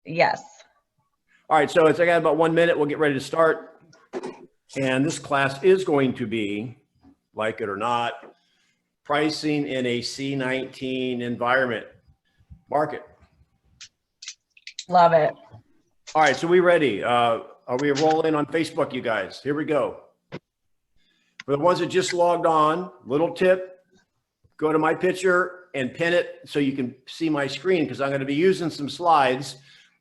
Yes. All right, so I got about 1 minute. We'll get ready to start. And this class is going to be, like it or not, pricing in a C-19 environment market. Love it. All right, so we ready? Are we rolling on Facebook, you guys? Here we go. For the ones that just logged on, little tip, go to my picture and pin it so you can see my screen, because I'm going to be using some slides.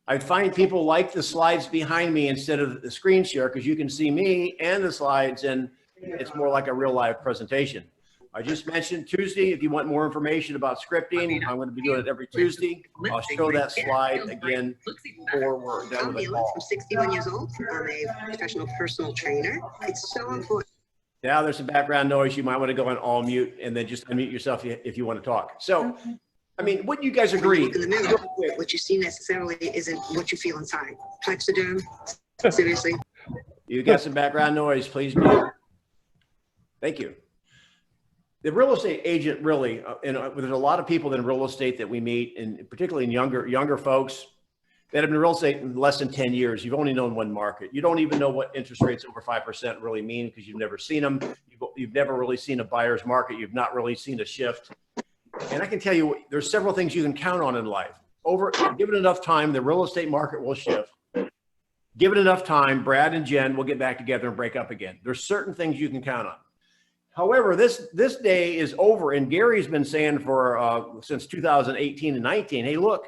I find people like the slides behind me instead of the screen share, because you can see me and the slides, and it's more like a real live presentation. I just mentioned Tuesday, if you want more information about scripting, I'm going to be doing it every Tuesday. I'll show that slide again before we're done with the call. I'm 61 years old. I'm a professional personal trainer. It's so important. Now there's some background noise. You might want to go on all mute and then just unmute yourself if you want to talk. So, I mean, wouldn't you guys agree? Look in the mirror, what you see necessarily isn't what you feel inside. Plexoderm, seriously. You got some background noise, please mute. Thank you. The real estate agent really, there's a lot of people in real estate that we meet, and particularly in younger folks that have been in real estate in less than 10 years. You've only known one market. You don't even know what interest rates over 5% really mean, because you've never seen them. You've never really seen a buyer's market. You've not really seen a shift. And I can tell you, there's several things you can count on in life. Given enough time, the real estate market will shift. Given enough time, Brad and Jen will get back together and break up again. There's certain things you can count on. However, this day is over, and Gary's been saying for since 2018 and 19, hey, look,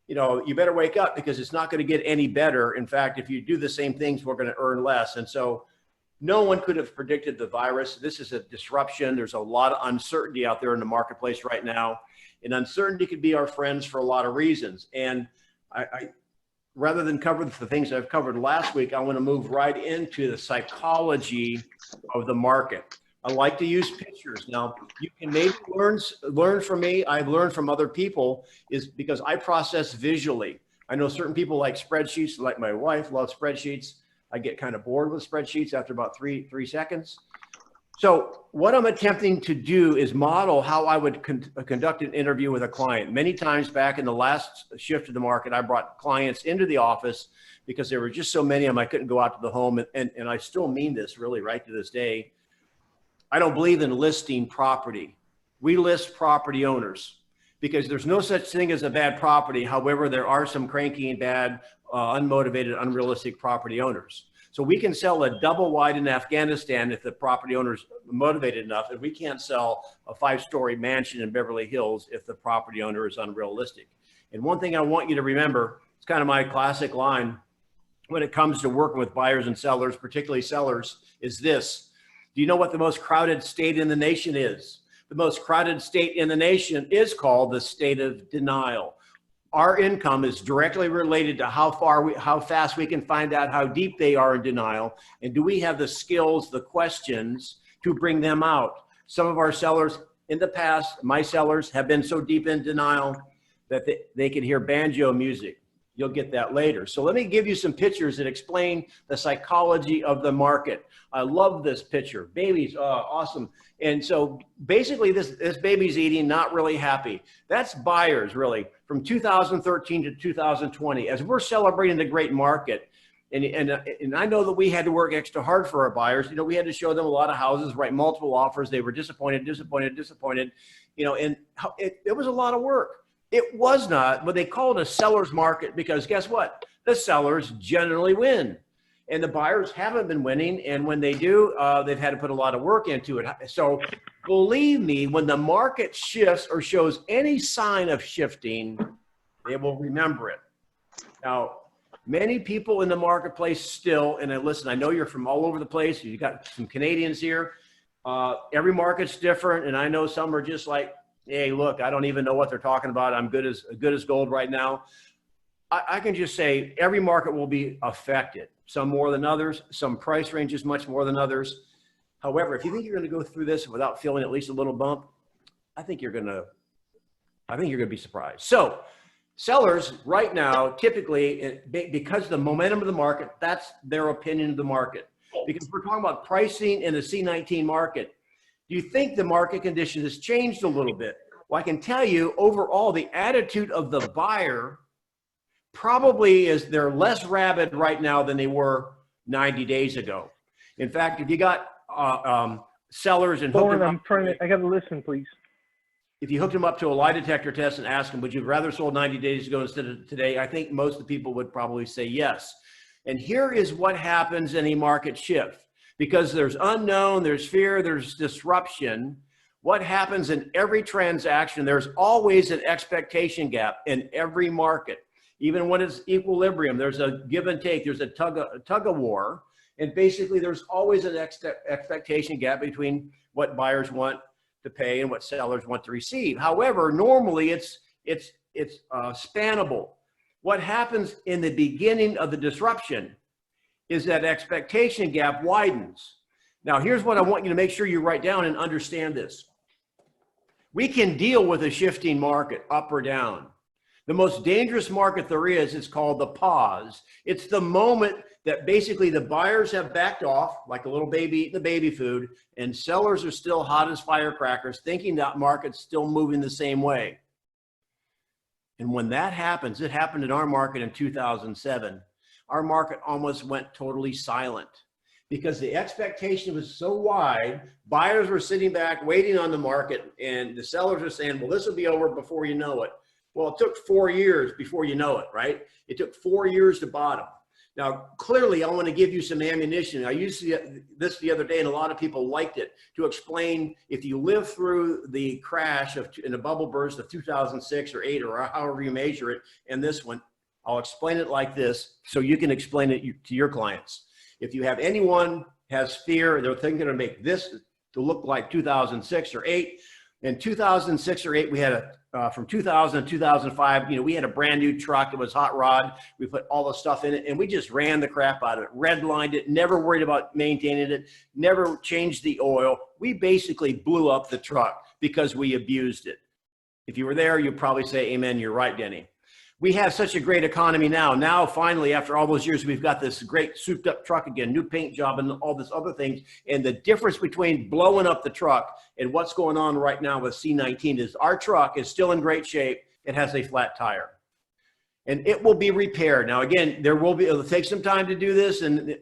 you better wake up, because it's not going to get any better. In fact, if you do the same things, we're going to earn less. And so no one could have predicted the virus. This is a disruption. There's a lot of uncertainty out there in the marketplace right now, and uncertainty could be our friends for a lot of reasons. And I rather than cover the things I've covered last week, I want to move right into the psychology of the market. I like to use pictures. Now, you can maybe learn from me. I've learned from other people, is because I process visually. I know certain people like spreadsheets, like my wife loves spreadsheets. I get kind of bored with spreadsheets after about three seconds. So what I'm attempting to do is model how I would conduct an interview with a client. Many times back in the last shift of the market, I brought clients into the office because there were just so many of them, I couldn't go out to the home. And I still mean this really right to this day. I don't believe in listing property. We list property owners, because there's no such thing as a bad property. However, there are some cranky and bad, unmotivated, unrealistic property owners. So we can sell a double wide in Afghanistan if the property owner's motivated enough, and we can't sell a 5-story mansion in Beverly Hills if the property owner is unrealistic. And one thing I want you to remember, it's kind of my classic line when it comes to working with buyers and sellers, particularly sellers, is this. Do you know what the most crowded state in the nation is? The most crowded state in the nation is called the state of denial. Our income is directly related to how fast we can find out how deep they are in denial, and do we have the skills, the questions to bring them out. Some of our sellers in the past, my sellers, have been so deep in denial that they can hear banjo music. You'll get that later. So let me give you some pictures that explain the psychology of the market. I love this picture. Babies, awesome. And so basically this baby's eating, not really happy. That's buyers really from 2013 to 2020. As we're celebrating the great market, and I know that we had to work extra hard for our buyers. We had to show them a lot of houses, write multiple offers. They were disappointed, and it was a lot of work. It was not, but they call it a seller's market, because guess what? The sellers generally win, and the buyers haven't been winning. And when they do, they've had to put a lot of work into it. So believe me, when the market shifts or shows any sign of shifting, they will remember it. Now, many people in the marketplace still, and listen, I know you're from all over the place. You got some Canadians here. Every market's different, and I know some are just like, hey, look, I don't even know what they're talking about. I'm good as gold right now. I can just say every market will be affected, some more than others, some price ranges much more than others. However, if you think you're going to go through this without feeling at least a little bump, I think you're going to be surprised. So sellers right now, typically, because of the momentum of the market, that's their opinion of the market. Because we're talking about pricing in the C-19 market. Do you think the market condition has changed a little bit? Well, I can tell you overall, the attitude of the buyer probably they're less rabid right now than they were 90 days ago. In fact, if you got sellers and Lauren, I gotta listen, please. if you hooked them up to a lie detector test and asked them, would you rather sold 90 days ago instead of today? I think most of the people would probably say yes. And here is what happens in a market shift. Because there's unknown, there's fear, there's disruption. What happens in every transaction, there's always an expectation gap in every market. Even when it's equilibrium, there's a give and take, there's a tug of war. And basically there's always an expectation gap between what buyers want to pay and what sellers want to receive. However, normally it's spannable. What happens in the beginning of the disruption is that expectation gap widens. Now, here's what I want you to make sure you write down and understand this. We can deal with a shifting market up or down. The most dangerous market there is called the pause. It's the moment that basically the buyers have backed off like a little baby eating the baby food, and sellers are still hot as firecrackers thinking that market's still moving the same way. And when that happens, it happened in our market in 2007, our market almost went totally silent because the expectation was so wide. Buyers were sitting back waiting on the market, and the sellers were saying, well, this will be over before you know it. Well, it took 4 years before you know it, right? It took 4 years to bottom. Now, clearly, I want to give you some ammunition. I used this the other day, and a lot of people liked it, to explain if you live through the crash in a bubble burst of 2006 or 8 or however you measure it, and this one, I'll explain it like this so you can explain it to your clients. If you have anyone has fear, they're thinking to make this to look like 2006 or 8. In 2006 or 8, we had from 2000 to 2005, we had a brand new truck. It was hot rod. We put all the stuff in it, and we just ran the crap out of it, redlined it, never worried about maintaining it, never changed the oil. We basically blew up the truck because we abused it. If you were there, you'd probably say, amen, you're right, Denny. We have such a great economy now. Now, finally, after all those years, we've got this great souped up truck again, new paint job and all this other things. And the difference between blowing up the truck and what's going on right now with C-19 is our truck is still in great shape. It has a flat tire. And it will be repaired. Now, again, it'll take some time to do this, and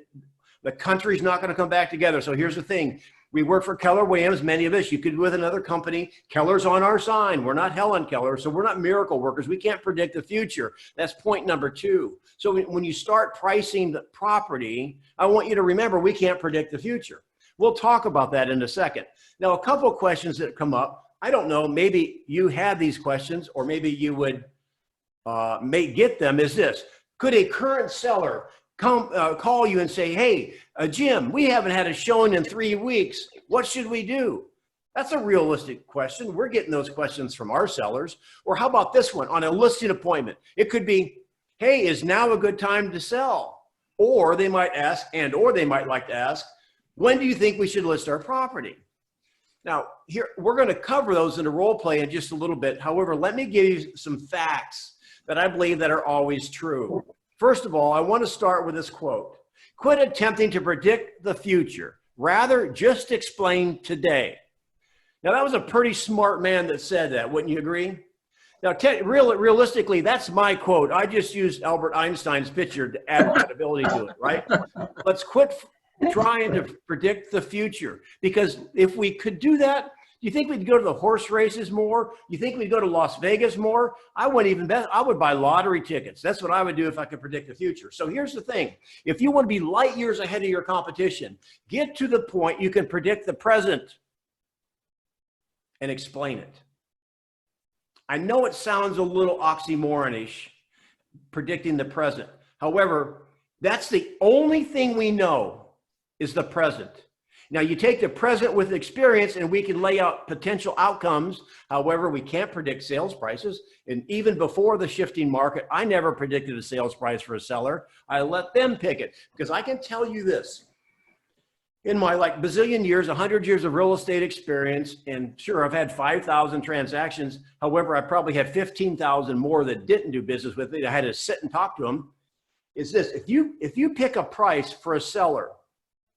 the country's not going to come back together. So here's the thing. We work for Keller Williams, many of us. You could with another company. Keller's on our sign. We're not Helen Keller, so we're not miracle workers. We can't predict the future. That's point number 2. So when you start pricing the property, I want you to remember we can't predict the future. We'll talk about that in a second. Now, a couple of questions that come up. I don't know, maybe you had these questions, or maybe you would may get them, is this. Could a current seller call you and say, hey, Jim, we haven't had a showing in 3 weeks. What should we do? That's a realistic question. We're getting those questions from our sellers. Or how about this one on a listing appointment? It could be, hey, is now a good time to sell? Or they might ask, or they might like to ask, when do you think we should list our property? Now, here, we're going to cover those in a role play in just a little bit. However, let me give you some facts that I believe that are always true. First of all, I want to start with this quote. Quit attempting to predict the future. Rather, just explain today. Now, that was a pretty smart man that said that. Wouldn't you agree? Now, realistically, that's my quote. I just used Albert Einstein's picture to add credibility to it, right? Let's quit trying to predict the future. Because if we could do that, do you think we'd go to the horse races more? You think we'd go to Las Vegas more? I wouldn't even bet. I would buy lottery tickets. That's what I would do if I could predict the future. So here's the thing. If you want to be light years ahead of your competition, get to the point you can predict the present and explain it. I know it sounds a little oxymoronish, predicting the present. However, that's the only thing we know is the present. Now, you take the present with experience and we can lay out potential outcomes. However, we can't predict sales prices. And even before the shifting market, I never predicted a sales price for a seller. I let them pick it because I can tell you this. In my bazillion years, 100 years of real estate experience, and sure, I've had 5,000 transactions. However, I probably had 15,000 more that didn't do business with me. I had to sit and talk to them. Is this, if you pick a price for a seller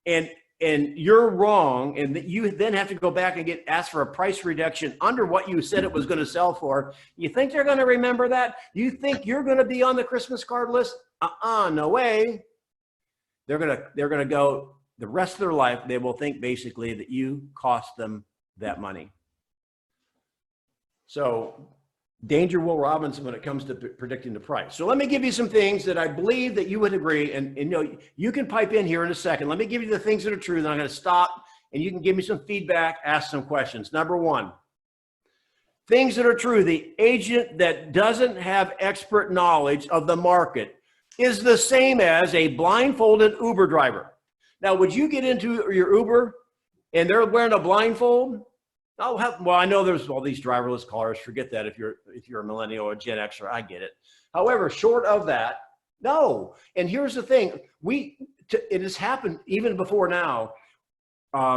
and and you're wrong, and that you then have to go back and ask for a price reduction under what you said it was going to sell for, you think they're going to remember that? You think you're going to be on the Christmas card list? No way. They're going to go the rest of their life. They will think basically that you cost them that money. So danger Will Robinson when it comes to predicting the price. So let me give you some things that I believe that you would agree, and you know, you can pipe in here in a second. Let me give you the things that are true, then I'm going to stop and you can give me some feedback, ask some questions. Number one, things that are true. The agent that doesn't have expert knowledge of the market is the same as a blindfolded Uber driver. Now, would you get into your Uber and they're wearing a blindfold? Well, I know there's all these driverless cars. Forget that if you're a millennial or Gen Xer, I get it. However, short of that, no. And here's the thing: it has happened even before now.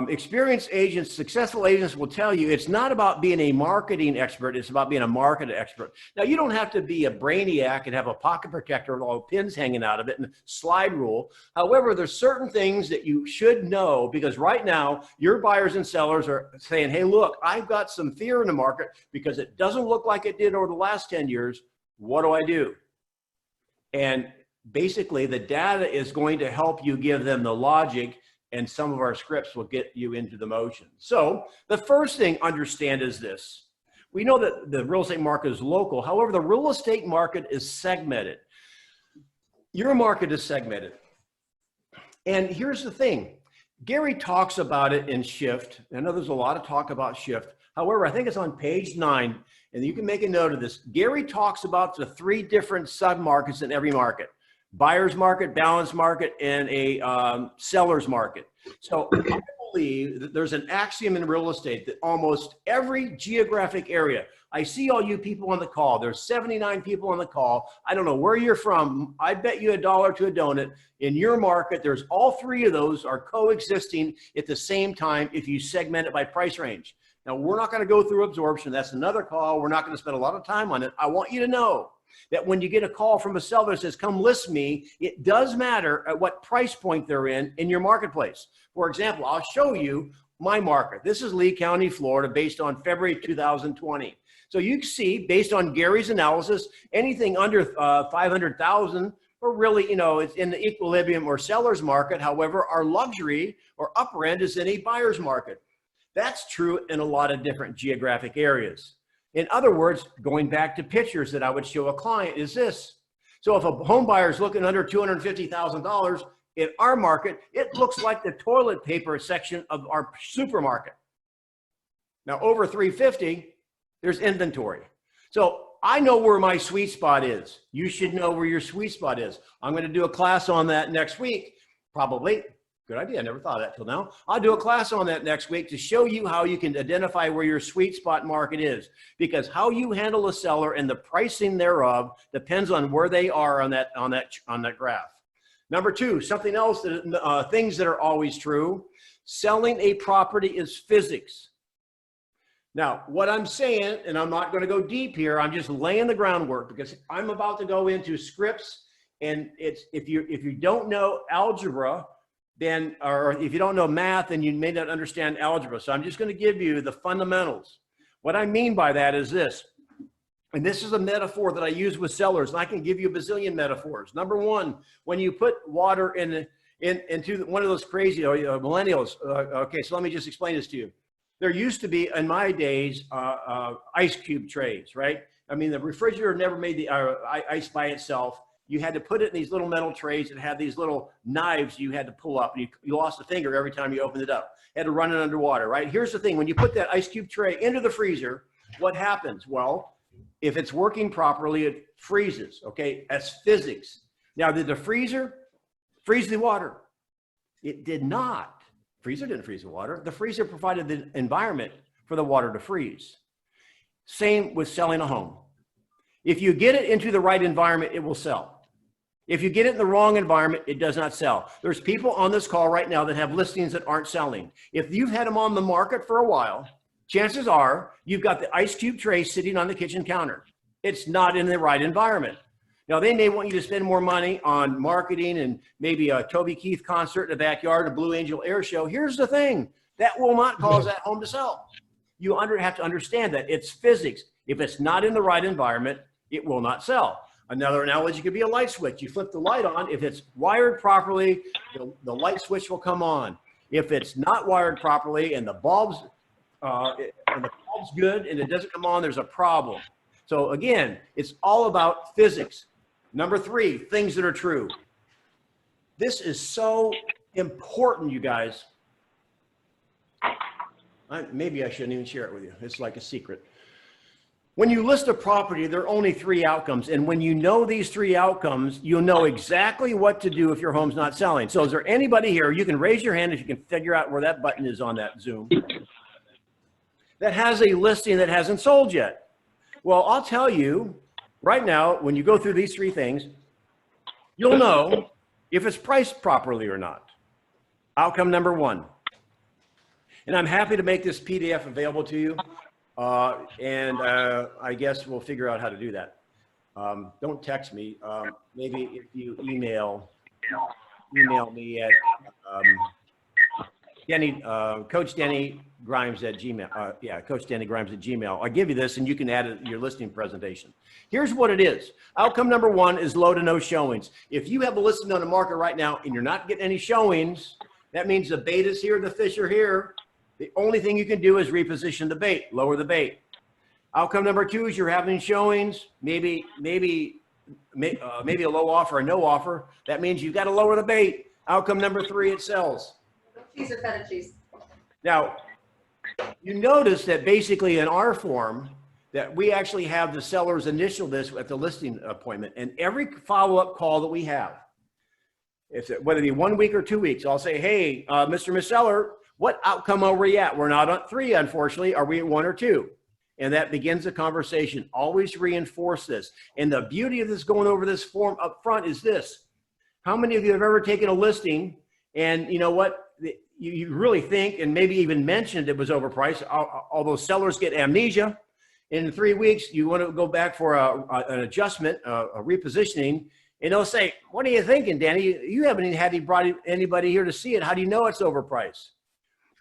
Experienced agents, successful agents will tell you it's not about being a marketing expert, it's about being a market expert. Now, you don't have to be a brainiac and have a pocket protector with all pins hanging out of it and slide rule. However, there's certain things that you should know, because right now your buyers and sellers are saying, hey, look, I've got some fear in the market because it doesn't look like it did over the last 10 years. What do I do? And basically the data is going to help you give them the logic, and some of our scripts will get you into the motion. So the first thing understand is this. We know that the real estate market is local. However, the real estate market is segmented. Your market is segmented. And here's the thing. Gary talks about it in Shift. I know there's a lot of talk about Shift. However, I think it's on page 9, and you can make a note of this. Gary talks about the 3 different sub-markets in every market: buyer's market, balanced market, and a seller's market. So I believe that there's an axiom in real estate that almost every geographic area, I see all you people on the call, there's 79 people on the call. I don't know where you're from. I bet you $1 to a donut. In your market, there's all 3 of those are coexisting at the same time if you segment it by price range. Now, we're not going to go through absorption. That's another call. We're not going to spend a lot of time on it. I want you to know that when you get a call from a seller that says, come list me, it does matter at what price point they're in your marketplace. For example, I'll show you my market. This is Lee County, Florida, based on February 2020. So you can see, based on Gary's analysis, anything under 500,000, or really, you know, it's in the equilibrium or seller's market. However, our luxury or upper end is in a buyer's market. That's true in a lot of different geographic areas. In other words, going back to pictures that I would show a client is this. So if a home buyer is looking under $250,000 in our market, it looks like the toilet paper section of our supermarket. Now over 350, there's inventory. So I know where my sweet spot is. You should know where your sweet spot is. I'm going to do a class on that next week, probably. Good idea. I never thought of that till now. I'll do a class on that next week to show you how you can identify where your sweet spot market is, because how you handle a seller and the pricing thereof depends on where they are on that graph. Number 2, something else that things that are always true. Selling a property is physics. Now, what I'm saying, and I'm not going to go deep here, I'm just laying the groundwork because I'm about to go into scripts, and it's if you don't know algebra, then, or if you don't know math, then you may not understand algebra. So I'm just going to give you the fundamentals. What I mean by that is this, and this is a metaphor that I use with sellers, and I can give you a bazillion metaphors. Number 1, when you put water into one of those crazy millennials. Okay, so let me just explain this to you. There used to be, in my days, ice cube trays, right? I mean, the refrigerator never made the ice by itself. You had to put it in these little metal trays that had these little knives you had to pull up, and you lost a finger every time you opened it up. You had to run it underwater, right? Here's the thing. When you put that ice cube tray into the freezer, what happens? Well, if it's working properly, it freezes, okay? That's physics. Now, did the freezer freeze the water? It did not. Freezer didn't freeze the water. The freezer provided the environment for the water to freeze. Same with selling a home. If you get it into the right environment, it will sell. If you get it in the wrong environment, it does not sell. There's people on this call right now that have listings that aren't selling. If you've had them on the market for a while, chances are you've got the ice cube tray sitting on the kitchen counter. It's not in the right environment. Now, they may want you to spend more money on marketing and maybe a Toby Keith concert in the backyard, a Blue Angel air show. Here's the thing, that will not cause that home to sell. You have to understand that it's physics. If it's not in the right environment, it will not sell. Another analogy could be a light switch. You flip the light on. If it's wired properly, the light switch will come on. If it's not wired properly and the bulb's good and it doesn't come on, there's a problem. So again, it's all about physics. Number 3, things that are true. This is so important, you guys. Maybe I shouldn't even share it with you. It's like a secret. When you list a property, there are only 3 outcomes. And when you know these 3 outcomes, you'll know exactly what to do if your home's not selling. So is there anybody here, you can raise your hand if you can figure out where that button is on that Zoom, that has a listing that hasn't sold yet? Well, I'll tell you right now, when you go through these 3 things, you'll know if it's priced properly or not. Outcome number 1. And I'm happy to make this PDF available to you. I guess we'll figure out how to do that. Don't text me. Maybe if you email me at Coach Denny Grimes at Gmail. Coach Denny Grimes at Gmail. I'll give you this and you can add it to your listing presentation. Here's what it is. Outcome number 1 is low to no showings. If you have a listing on the market right now and you're not getting any showings, that means the bait is here, the fish are here. The only thing you can do is reposition the bait, lower the bait. Outcome number 2 is you're having showings, maybe a low offer or no offer. That means you've got to lower the bait. Outcome number 3, it sells. Cheese or feta cheese. Now, you notice that basically in our form that we actually have the sellers initial this at the listing appointment, and every follow-up call that we have, whether it be 1 week or 2 weeks, I'll say, hey, Mr. Miss Seller, what outcome are we at? We're not at 3, unfortunately. Are we at 1 or 2? And that begins a conversation. Always reinforce this. And the beauty of this going over this form up front is this. How many of you have ever taken a listing and you know what? You really think and maybe even mentioned it was overpriced, although sellers get amnesia. In 3 weeks, you want to go back for an adjustment, a repositioning, and they'll say, what are you thinking, Danny? You haven't even had anybody here to see it. How do you know it's overpriced?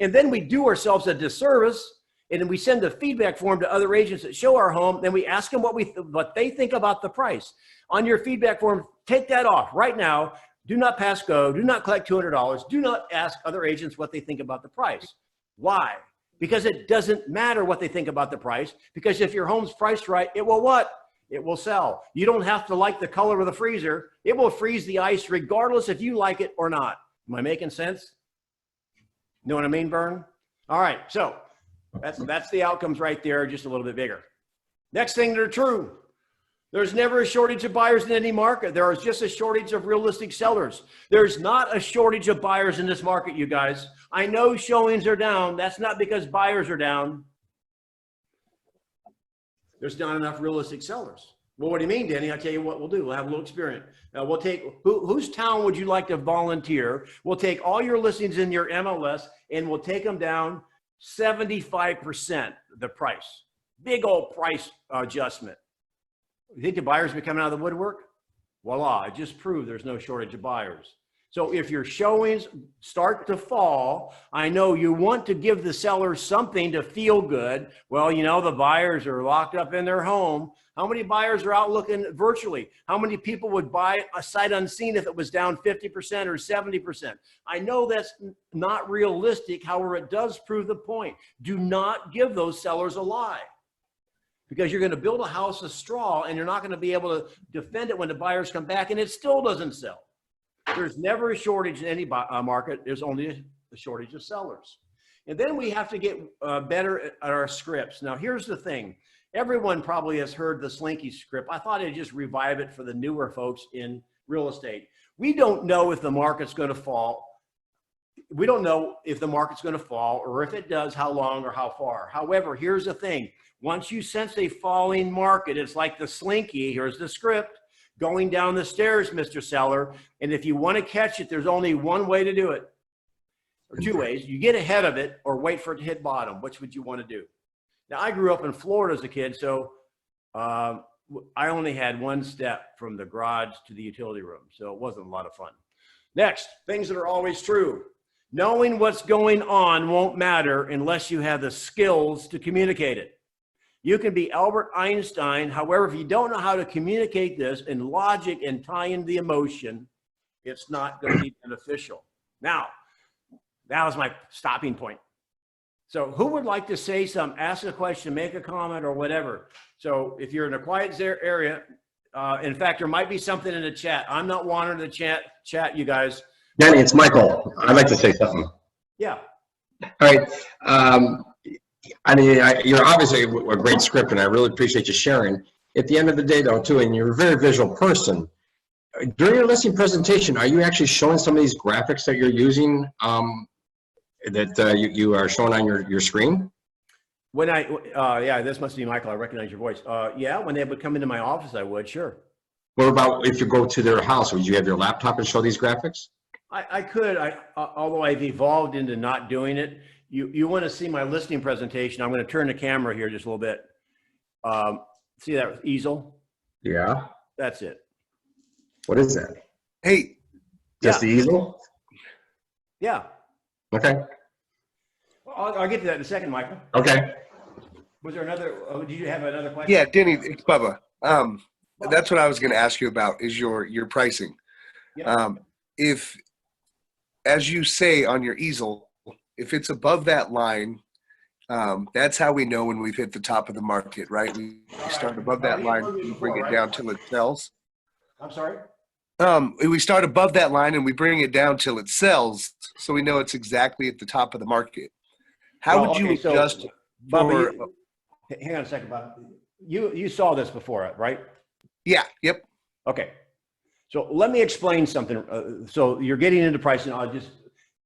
And then we do ourselves a disservice, and then we send the feedback form to other agents that show our home. Then we ask them what they think about the price. On your feedback form, take that off right now. Do not pass go. Do not collect $200. Do not ask other agents what they think about the price. Why? Because it doesn't matter what they think about the price. Because if your home's priced right, it will what? It will sell. You don't have to like the color of the freezer. It will freeze the ice regardless if you like it or not. Am I making sense? Know what I mean, Vern? All right, so that's the outcomes right there, just a little bit bigger. Next thing that are true. There's never a shortage of buyers in any market. There is just a shortage of realistic sellers. There's not a shortage of buyers in this market, you guys. I know showings are down. That's not because buyers are down. There's not enough realistic sellers. Well, what do you mean, Danny? I'll tell you what we'll do. We'll have a little experience. We'll take, whose town would you like to volunteer? We'll take all your listings in your MLS and we'll take them down 75% the price. Big old price adjustment. You think the buyers be coming out of the woodwork? Voila, I just proved there's no shortage of buyers. So if your showings start to fall, I know you want to give the seller something to feel good. Well, you know, the buyers are locked up in their home. How many buyers are out looking virtually? How many people would buy a sight unseen if it was down 50% or 70%? I know that's not realistic. However, it does prove the point. Do not give those sellers a lie, because you're going to build a house of straw and you're not going to be able to defend it when the buyers come back and it still doesn't sell. There's never a shortage in any market. There's only a shortage of sellers. And then we have to get better at our scripts. Now, here's the thing. Everyone probably has heard the Slinky script. I thought I'd just revive it for the newer folks in real estate. We don't know if the market's going to fall. We don't know if the market's going to fall, or if it does, how long or how far. However, here's the thing. Once you sense a falling market, it's like the Slinky. Here's the script. Going down the stairs, Mr. Seller. And if you want to catch it, there's only one way to do it, or 2 ways. You get ahead of it or wait for it to hit bottom. Which would you want to do? Now, I grew up in Florida as a kid, so I only had one step from the garage to the utility room, so it wasn't a lot of fun. Next, things that are always true. Knowing what's going on won't matter unless you have the skills to communicate it. You can be Albert Einstein. However, if you don't know how to communicate this in logic and tie in the emotion, it's not going to be beneficial. Now, that was my stopping point. So who would like to say something, ask a question, make a comment or whatever? So if you're in a quiet area, in fact, there might be something in the chat. I'm not wanting to chat, you guys. Danny, it's Michael. I'd like to say something. Yeah. All right. I mean, you're obviously a great script, and I really appreciate you sharing. At the end of the day, though, too, and you're a very visual person. During your listing presentation, are you actually showing some of these graphics that you're using that you are showing on your screen? When yeah, this must be Michael. I recognize your voice. Yeah, when they would come into my office, I would, sure. What about if you go to their house? Would you have your laptop and show these graphics? I could, although I've evolved into not doing it. You want to see my listing presentation? I'm going to turn the camera here just a little bit. See that easel? Yeah. That's it. What is that? Hey. Just the easel? Yeah. Okay. I'll get to that in a second, Michael. Okay. Was there another, did you have another question? Yeah, Denny, it's Bubba. That's what I was going to ask you about is your pricing. Yeah. If, as you say on your easel, if it's above that line, that's how we know when we've hit the top of the market, right? We start above that line, we bring it down till it sells. I'm sorry? We start above that line and we bring it down till it sells, so we know it's exactly at the top of the market. How would you adjust? Bubba, hang on a second, Bob. You saw this before, right? Yeah. Yep. Okay. So let me explain something. So you're getting into pricing. I'll just,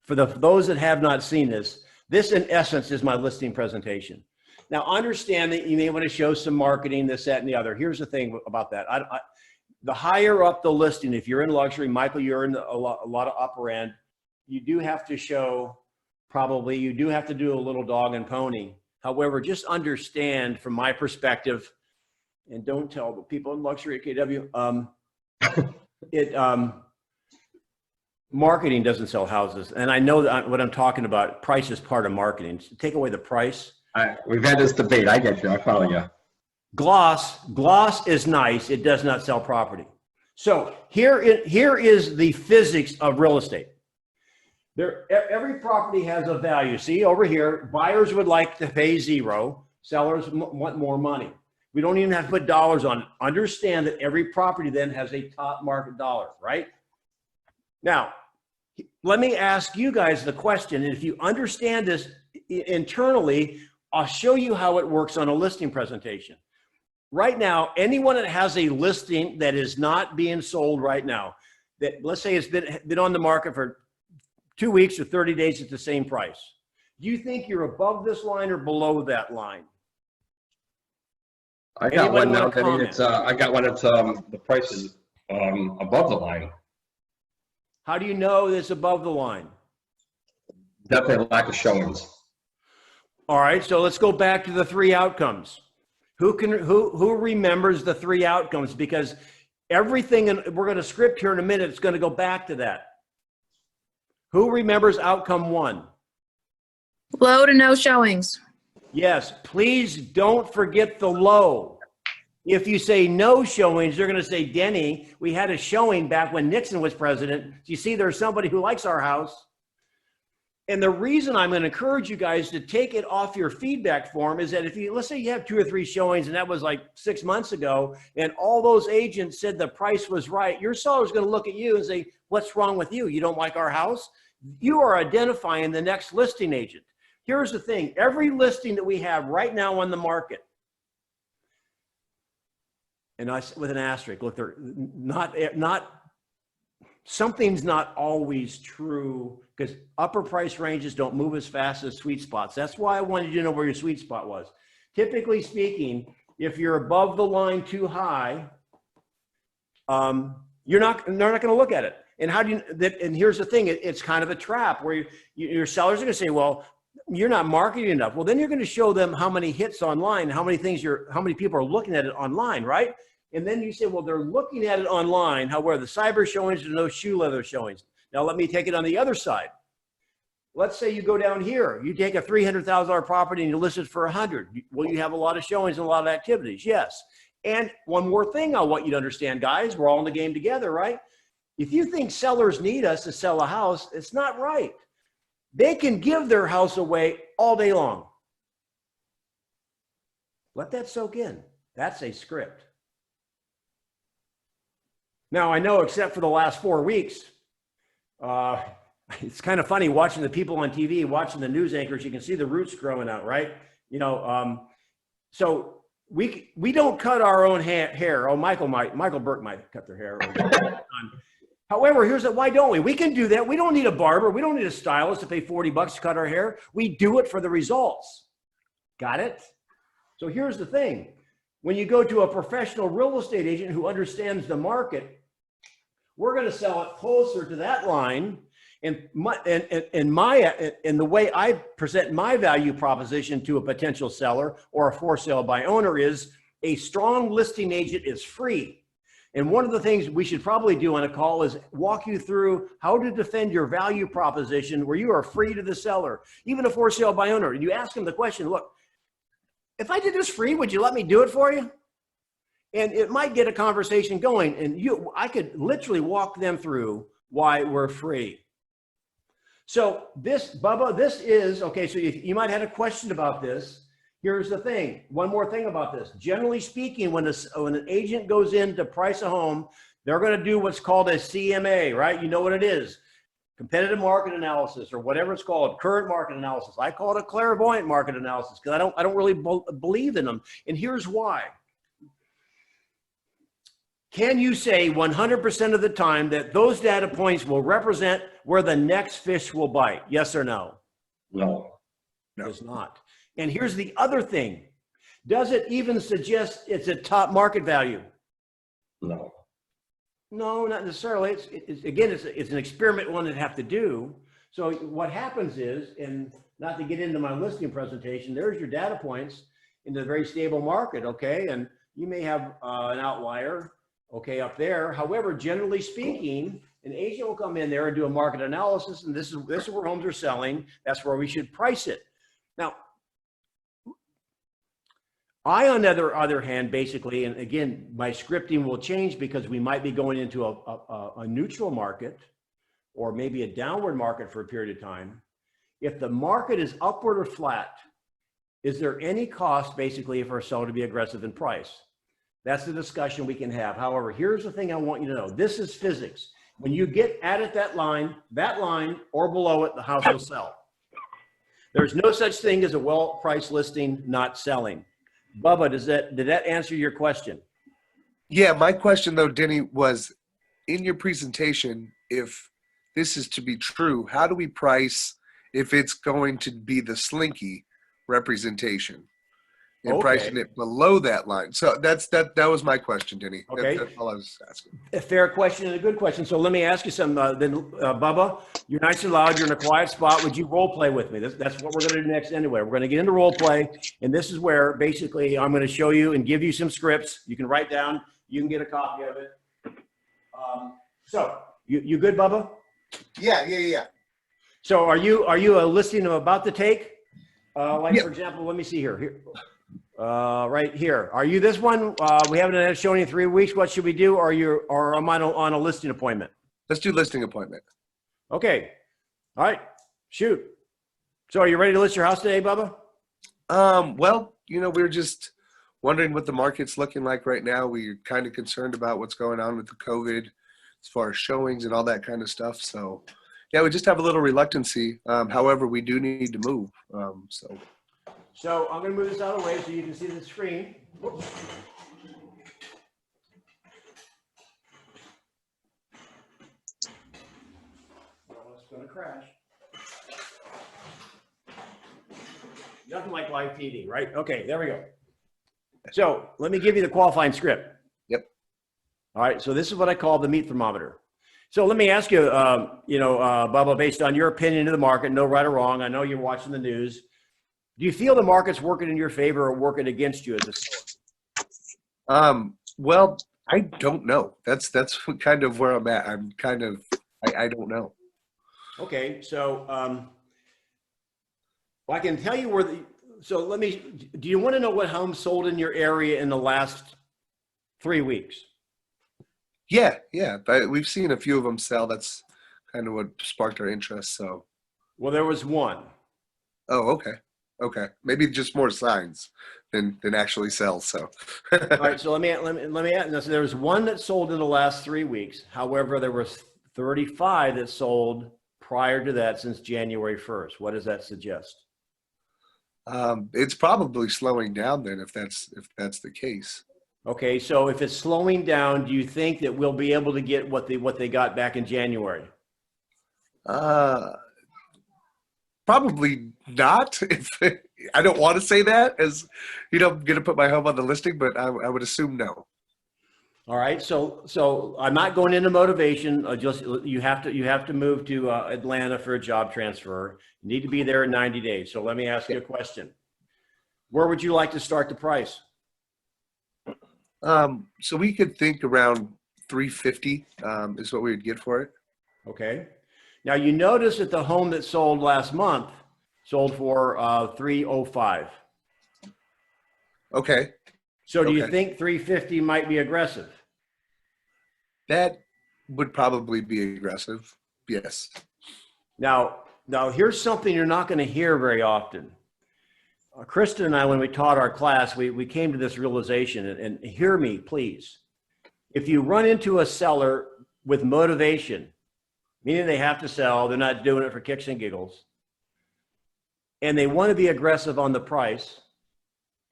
for those that have not seen this in essence is my listing presentation. Now understand that you may want to show some marketing, this, that, and the other. Here's the thing about that. The higher up the listing, if you're in luxury, Michael, you're in a lot of upper end, you do have to show, probably, you do have to do a little dog and pony. However, just understand from my perspective, and don't tell the people in luxury at KW, marketing doesn't sell houses. And I know that what I'm talking about, price is part of marketing. Take away the price. We've had this debate. I get you. I follow you. Gloss is nice. It does not sell property. So here is the physics of real estate. Every property has a value. See over here, buyers would like to pay zero. Sellers want more money. We don't even have to put dollars on it. Understand that every property then has a top market dollar, right? Now, let me ask you guys the question. And if you understand this internally, I'll show you how it works on a listing presentation. Right now, anyone that has a listing that is not being sold right now, that let's say it's been on the market for 2 weeks or 30 days at the same price. Do you think you're above this line or below that line? I got one now. I got one that's the price is above the line. How do you know it's above the line? Definitely a lack of showings. All right, so let's go back to the three outcomes. Who remembers the three outcomes? Because everything, and we're going to script here in a minute, it's going to go back to that. Who remembers outcome one? Low to no showings. Yes, please don't forget the low. If you say no showings, they're going to say, Denny, we had a showing back when Nixon was president. You see, there's somebody who likes our house. And the reason I'm going to encourage you guys to take it off your feedback form is that if you, let's say you have 2 or 3 showings and that was like 6 months ago, and all those agents said the price was right, your seller's going to look at you and say, what's wrong with you? You don't like our house? You are identifying the next listing agent. Here's the thing. Every listing that we have right now on the market, and I with an asterisk, look, they're something's not always true because upper price ranges don't move as fast as sweet spots. That's why I wanted you to know where your sweet spot was. Typically speaking, if you're above the line too high, they're not going to look at it. And how do you, and here's the thing, it's kind of a trap where your sellers are going to say, well, you're not marketing enough. Well, then you're going to show them how many hits online, how many people are looking at it online, right? And then you say, well, they're looking at it online. However, the cyber showings, there's no shoe leather showings. Now, let me take it on the other side. Let's say you go down here, you take a $300,000 property and you list it for 100. Will you have a lot of showings and a lot of activities? Yes. And one more thing I want you to understand, guys, we're all in the game together, right? If you think sellers need us to sell a house, it's not right. They can give their house away all day long. Let that soak in. That's a script. Now, I know except for the last 4 weeks, it's kind of funny watching the people on TV, watching the news anchors, you can see the roots growing out, right? You know, so we don't cut our own hair. Oh, Michael Burke might cut their hair. However, here's the, why don't we? We can do that. We don't need a barber. We don't need a stylist to pay $40 to cut our hair. We do it for the results. Got it? So here's the thing. When you go to a professional real estate agent who understands the market, we're going to sell it closer to that line. And the way I present my value proposition to a potential seller or a for sale by owner is a strong listing agent is free. And one of the things we should probably do on a call is walk you through how to defend your value proposition where you are free to the seller, even a for sale by owner. And you ask them the question, look, if I did this free, would you let me do it for you? And it might get a conversation going, and I could literally walk them through why we're free. So this, Bubba, this is, okay, so you might have had a question about this. Here's the thing. One more thing about this. Generally speaking, when an agent goes in to price a home, they're going to do what's called a CMA, right? You know what it is. Competitive market analysis, or whatever it's called, current market analysis. I call it a clairvoyant market analysis because I don't really believe in them. And here's why. Can you say 100% of the time that those data points will represent where the next fish will bite? Yes or no? No. It does not. And here's the other thing. Does it even suggest it's a top market value? No. No, not necessarily. It's an experiment one would have to do. So what happens is, and not to get into my listing presentation, there's your data points into a very stable market, okay? And you may have an outlier, okay, up there. However, generally speaking, an agent will come in there and do a market analysis, and this is where homes are selling. That's where we should price it. Now, on the other hand, basically, and again, my scripting will change because we might be going into a neutral market or maybe a downward market for a period of time. If the market is upward or flat, is there any cost basically for a seller to be aggressive in price? That's the discussion we can have. However, here's the thing I want you to know. This is physics. When you get at that line or below it, the house will sell. There's no such thing as a well-priced listing not selling. Bubba, did that answer your question? Yeah, my question though, Denny, was in your presentation, if this is to be true, how do we price if it's going to be the slinky representation and Okay. pricing it below that line? So that was my question, Denny. Okay. That's all I was asking. A fair question and a good question. So let me ask you something, Bubba. You're nice and loud. You're in a quiet spot. Would you role play with me? That's what we're going to do next anyway. We're going to get into role play, and this is where basically I'm going to show you and give you some scripts. You can write down. You can get a copy of it. So you good, Bubba? Yeah. So are you a listing I'm about to take? Like Yeah. for example, let me see here. Right here. Are you this one? We haven't had a showing in 3 weeks. What should we do? Or am I on a listing appointment? Let's do listing appointment. Okay. All right. Shoot. So are you ready to list your house today, Bubba? Well, we're just wondering what the market's looking like right now. We're kind of concerned about what's going on with the COVID as far as showings and all that kind of stuff. So yeah, we just have a little reluctancy. However, we do need to move. So I'm going to move this out of the way so you can see the screen. Whoops. Oh, it's going to crash. Nothing like live TV, right? Okay, there we go. So let me give you the qualifying script. Yep. All right, so this is what I call the meat thermometer. So let me ask you, Bubba, based on your opinion of the market, no right or wrong, I know you're watching the news. Do you feel the market's working in your favor or working against you as a seller? Well, I don't know. That's kind of where I'm at. I'm kind of, I don't know. Okay, so well, I can tell you where so let me, do you want to know what homes sold in your area in the last 3 weeks? Yeah, but we've seen a few of them sell. That's kind of what sparked our interest. So, Well, there was one. oh, okay. Maybe just more signs than actually sell. So, All right, so let me add this. There was one that sold in the last 3 weeks. However, there was 35 that sold prior to that since January 1st. What does that suggest? it's probably slowing down then if that's the case. Okay, so if it's slowing down, do you think that we'll be able to get what they got back in January? Probably not. If I don't want to say that, as I'm going to put my home on the listing, but I would assume no. All right, so I'm not going into motivation. Just you have to move to Atlanta for a job transfer. You need to be there in 90 days. So let me ask you a question. Where would you like to start the price? So we could think around 350 is what we would get for it. Okay. Now you notice that the home that sold last month sold for 305. Okay. So do you Okay. think 350 might be aggressive? That would probably be aggressive. Yes. Now here's something you're not going to hear very often. Kristen and I, when we taught our class, we came to this realization, and hear me, please. If you run into a seller with motivation, meaning they have to sell, they're not doing it for kicks and giggles, and they want to be aggressive on the price,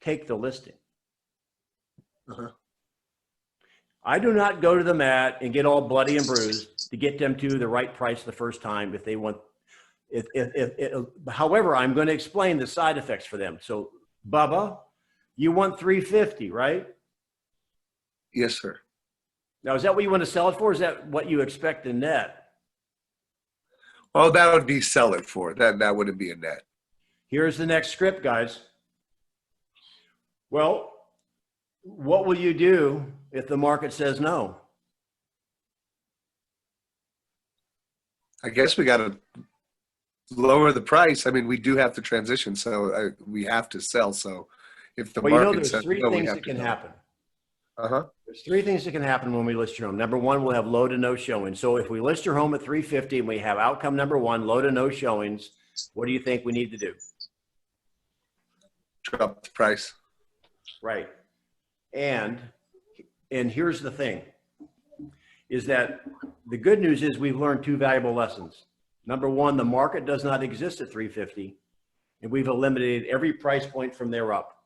take the listing. Uh-huh. I do not go to the mat and get all bloody and bruised to get them to the right price the first time if they want. However, I'm going to explain the side effects for them. So, Bubba, you want 350, right? Yes, sir. Now, is that what you want to sell it for? Is that what you expect in net? Well, that would be sell it for. That wouldn't be a net. Here's the next script, guys. Well, what will you do if the market says no? I guess we got to lower the price. I mean, we do have to transition, so we have to sell. So if the Well, you know, market there's says three no, we things have that to can go. happen. Uh-huh. There's three things that can happen when we list your home. Number one, we'll have low to no showings. So if we list your home at 350 and we have outcome number one, low to no showings, what do you think we need to do? Drop the price. Right. And here's the thing, is that the good news is we've learned two valuable lessons. Number one, the market does not exist at 350, and we've eliminated every price point from there up.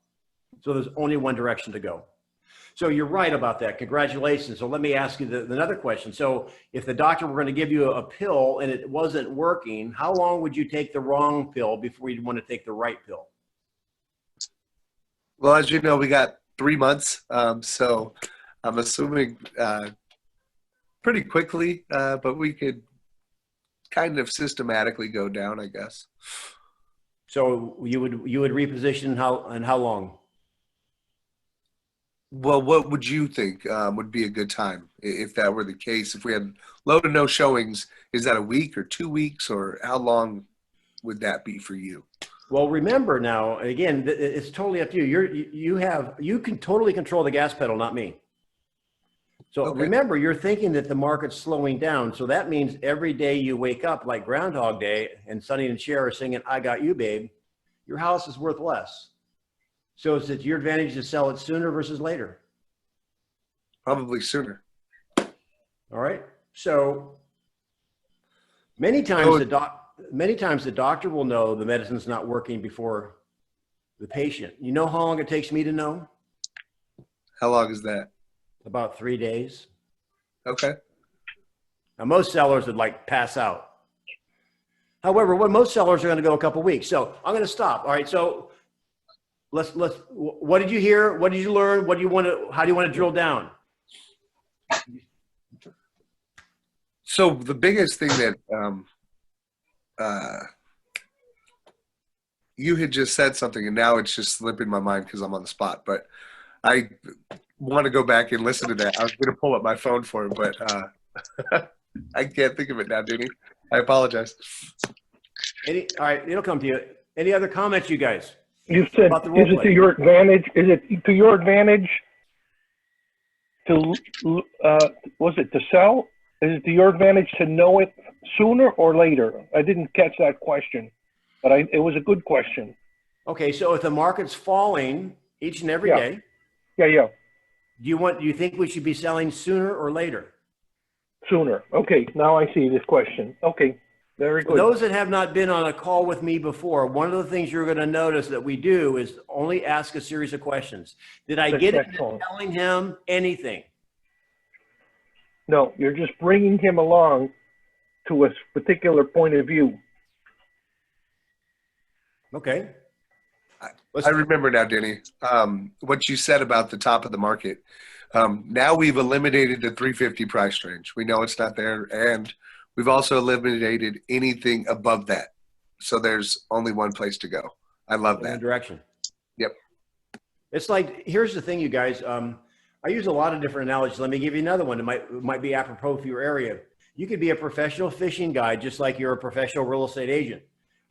So there's only one direction to go. So you're right about that. Congratulations. So let me ask you another question. So if the doctor were going to give you a pill and it wasn't working, how long would you take the wrong pill before you'd want to take the right pill? Well, as you know, we got 3 months. So I'm assuming pretty quickly, but we could kind of systematically go down, I guess. So you would reposition how long? Well, what would you think would be a good time if that were the case? If we had low to no showings, is that a week or 2 weeks, or how long would that be for you? Well, remember now, again, it's totally up to you. You can totally control the gas pedal, not me. So Okay. remember, you're thinking that the market's slowing down. So that means every day you wake up like Groundhog Day and Sonny and Cher are singing, "I Got You, Babe," your house is worth less. So it's at your advantage to sell it sooner versus later. Probably sooner. All right. So many times the doctor will know the medicine's not working before the patient. You know how long it takes me to know? How long is that? About 3 days. Okay. Now, most sellers would like pass out. However, most sellers are going to go a couple weeks. So I'm going to stop. All right. So what did you hear? What did you learn? How do you want to drill down? So the biggest thing that you had just said something, and now it's just slipping my mind because I'm on the spot. But want to go back and listen to that. I was going to pull up my phone for it, but I can't think of it now, Denny. I apologize. All right, it'll come to you. Any other comments, you guys? You said, About the role is it play. to your advantage? Is it to your advantage to, was it to sell? Is it to your advantage to know it sooner or later? I didn't catch that question, but it was a good question. Okay, so if the market's falling each and every Yeah. day, Yeah, do you think we should be selling sooner or later? sooner. Okay, now I see this question. Okay, very For good. those that have not been on a call with me before, one of the things you're going to notice that we do is only ask a series of questions. Did I get into Excellent. telling him anything? No, you're just bringing him along to a particular point of view. Okay. I remember now, Denny, what you said about the top of the market. Now we've eliminated the 350 price range. We know it's not there, and we've also eliminated anything above that. So there's only one place to go. I love In the that. direction. Yep. It's like, here's the thing, you guys. I use a lot of different analogies. Let me give you another one. It might be apropos for your area. You could be a professional fishing guide, just like you're a professional real estate agent.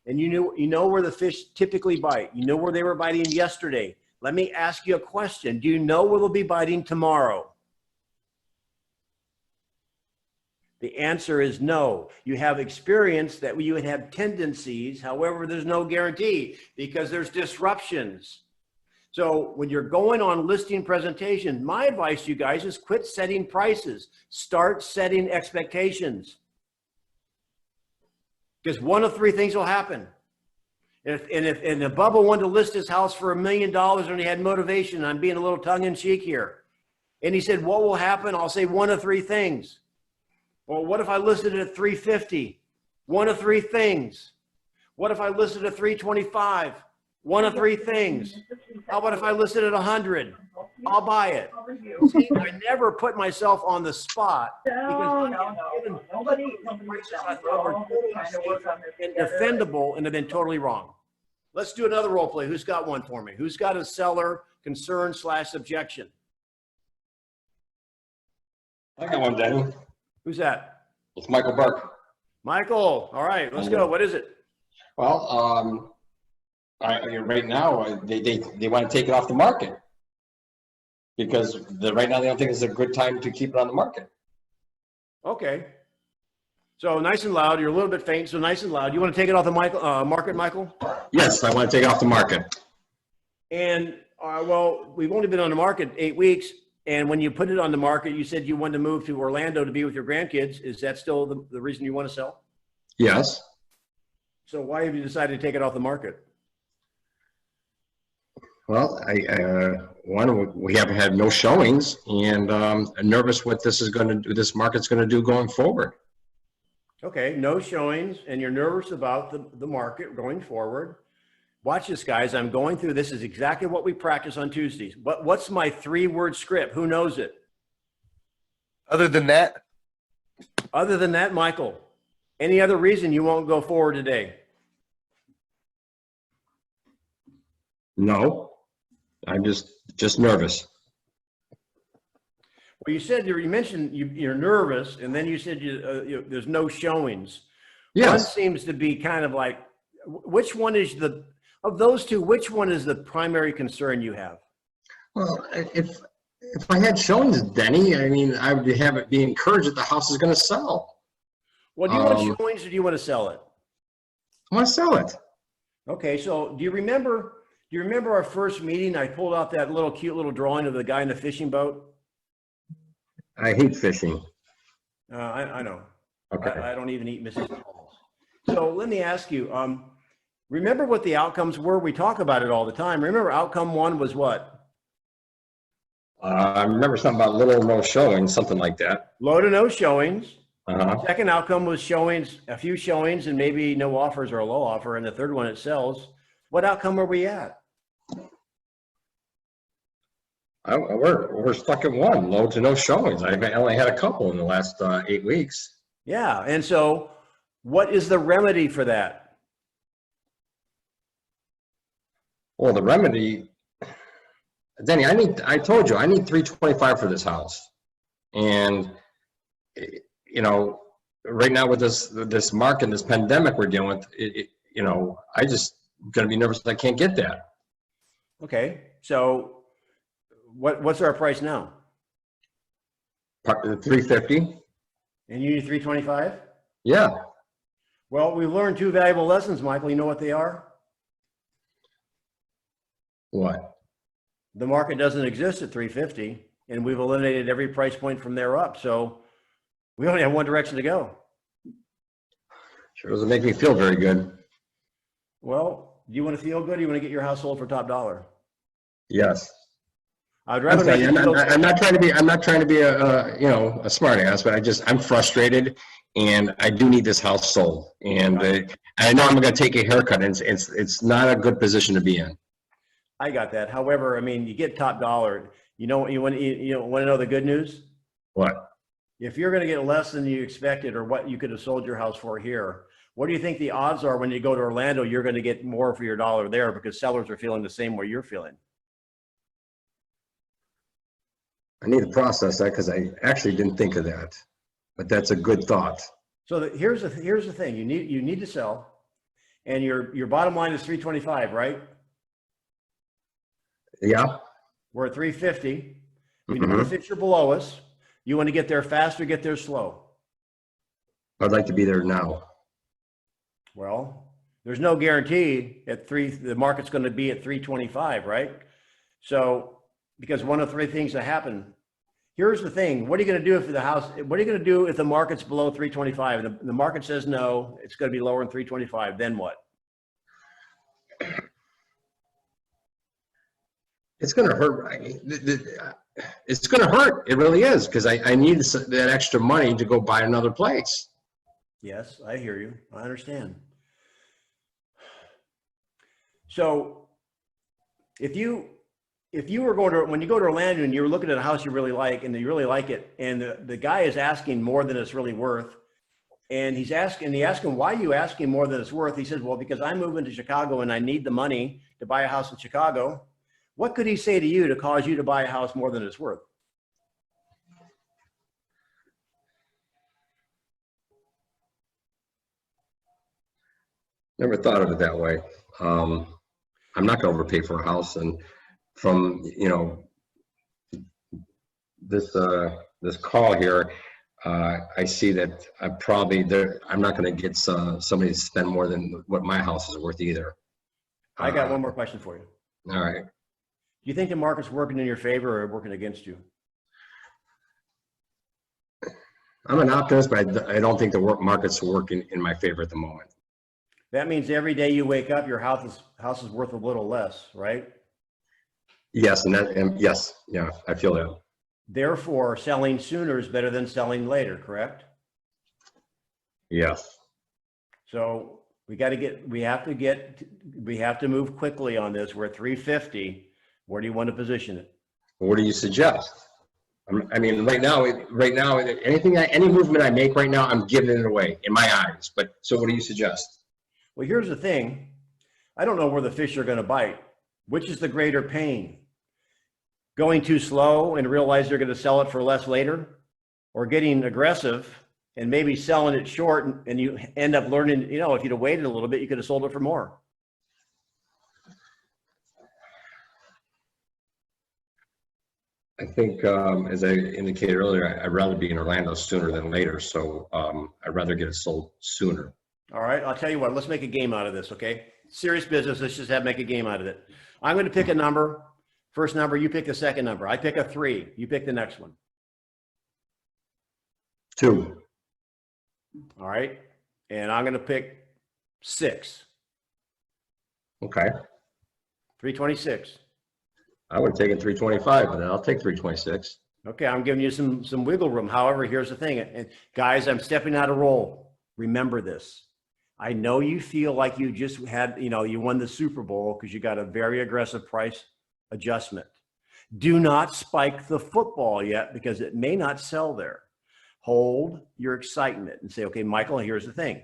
And you know where the fish typically bite. You know where they were biting yesterday. Let me ask you a question. Do you know where they'll be biting tomorrow? The answer is no. You have experience that you would have tendencies. However, there's no guarantee because there's disruptions. So when you're going on listing presentation, my advice to you guys is quit setting prices. Start setting expectations. Because one of three things will happen. If Bubba wanted to list his house for $1 million and he had motivation, I'm being a little tongue in cheek here. And he said, what will happen? I'll say one of three things. Well, what if I listed it at 350? One of three things. What if I listed it at 325? One of three things. How about if I listed it at 100? I'll buy it. See, I never put myself on the spot because prices I thought were totally safe and defendable and have been totally wrong. Let's do another role play. Who's got one for me? Who's got a seller concern / objection? I got one, Danny. Who's that? It's Michael Burke. Michael. All right, let's go. What is it? Well, right now they want to take it off the market because right now they don't think it's a good time to keep it on the market. Okay. So nice and loud. You're a little bit faint, so nice and loud. You want to take it off the market, Michael? Yes, I want to take it off the market. And well, we've only been on the market 8 weeks. And when you put it on the market, you said you wanted to move to Orlando to be with your grandkids. Is that still the reason you want to sell? Yes. So why have you decided to take it off the market? Well, we haven't had no showings, and I'm nervous what this market's going to do going forward. Okay, no showings, and you're nervous about the market going forward. Watch this, guys. I'm going through this. Is exactly what we practice on Tuesdays. But what's my 3-word script? Who knows it? Other than that, Other than that, Michael, any other reason you won't go forward today? No, I'm just nervous. Well, you mentioned you're nervous, and then you said there's no showings. Yes. One seems to be kind of like, which one is of those two, which one is the primary concern you have? Well, if I had showings, Denny, I mean, I would be encouraged that the house is going to sell. Well, do you want showings or do you want to sell it? I want to sell it. Okay, so do you remember our first meeting? I pulled out that cute little drawing of the guy in the fishing boat. I hate fishing. I know. Okay. I don't even eat Mrs. Paul's. So let me ask you, remember what the outcomes were? We talk about it all the time. Remember outcome 1 was what? I remember something about little or no showings, something like that. Low to no showings. Uh-huh. Second outcome was showings, a few showings and maybe no offers or a low offer. And the third one, it sells. What outcome are we at? We're stuck at 1, low to no showings. I only had a couple in the last 8 weeks. Yeah. And so what is the remedy for that? Well, the remedy, Denny, I told you, I need 325 for this house. And, you know, right now with this market, this pandemic we're dealing with, you know, I just gonna be nervous that I can't get that. Okay, so what's our price now? 350? And you need 325? Yeah. Well, we've learned two valuable lessons, Michael. You know what they are? What? The market doesn't exist at 350, and we've eliminated every price point from there up. So we only have one direction to go. Sure doesn't make me feel very good. Well, do you want to feel good or you want to get your house sold for top dollar? Yes. I'd rather make you feel good. I'm not trying to be a you know, a smart ass, but I'm frustrated, and I do need this house sold. And I know I'm going to take a haircut, and it's not a good position to be in. I got that. However, I mean, you get top dollar. You know what you want to know the good news? What? If you're going to get less than you expected or what you could have sold your house for here, what do you think the odds are when you go to Orlando, you're going to get more for your dollar there because sellers are feeling the same way you're feeling? I need to process that because I actually didn't think of that, but that's a good thought. So here's the thing. You need to sell, and your bottom line is 325, right? Yeah. We're at 350. We know the fixture below us. You want to get there fast or get there slow? I'd like to be there now. Well, there's no guarantee the market's going to be at 325, right? So, because one of three things that happen. Here's the thing. What are you going to do if what are you going to do if the market's below 325 and the market says no, it's going to be lower than 325? Then what? It's going to hurt. It's going to hurt. It really is, because I need that extra money to go buy another place. Yes, I hear you. I understand. So if you were going to, when you go to Orlando and you're looking at a house you really like and you really like it, and the guy is asking more than it's really worth, and you ask him, why are you asking more than it's worth? He says, well, because I'm moving to Chicago and I need the money to buy a house in Chicago. What could he say to you to cause you to buy a house more than it's worth? Never thought of it that way. I'm not going to overpay for a house, and from, you know, this call here, I see that I'm not going to get somebody to spend more than what my house is worth either. I got one more question for you. All right. Do you think the market's working in your favor or working against you? I'm an optimist, but I don't think the market's working in my favor at the moment. That means every day you wake up, your house is worth a little less, right? Yes, yes, yeah, I feel that. Therefore, selling sooner is better than selling later, correct? Yes. So we have to move quickly on this. We're at 350. Where do you want to position it? What do you suggest? I mean, right now, any movement I make right now, I'm giving it away in my eyes. But so what do you suggest? Well, here's the thing. I don't know where the fish are going to bite. Which is the greater pain? Going too slow and realize they're going to sell it for less later, or getting aggressive and maybe selling it short and you end up learning, you know, if you'd have waited a little bit, you could have sold it for more. I think, as I indicated earlier, I'd rather be in Orlando sooner than later. So I'd rather get it sold sooner. All right, I'll tell you what, let's make a game out of this, okay? Serious business, let's just make a game out of it. I'm going to pick a number. First number, you pick the second number. I pick a 3, you pick the next one. 2. All right, and I'm going to pick 6. Okay. 326. I would have taken 325, but I'll take 326. Okay, I'm giving you some wiggle room. However, here's the thing, and guys, I'm stepping out of role. Remember this. I know you feel like you just had, you know, you won the Super Bowl because you got a very aggressive price adjustment. Do not spike the football yet because it may not sell there. Hold your excitement and say, okay, Michael, here's the thing.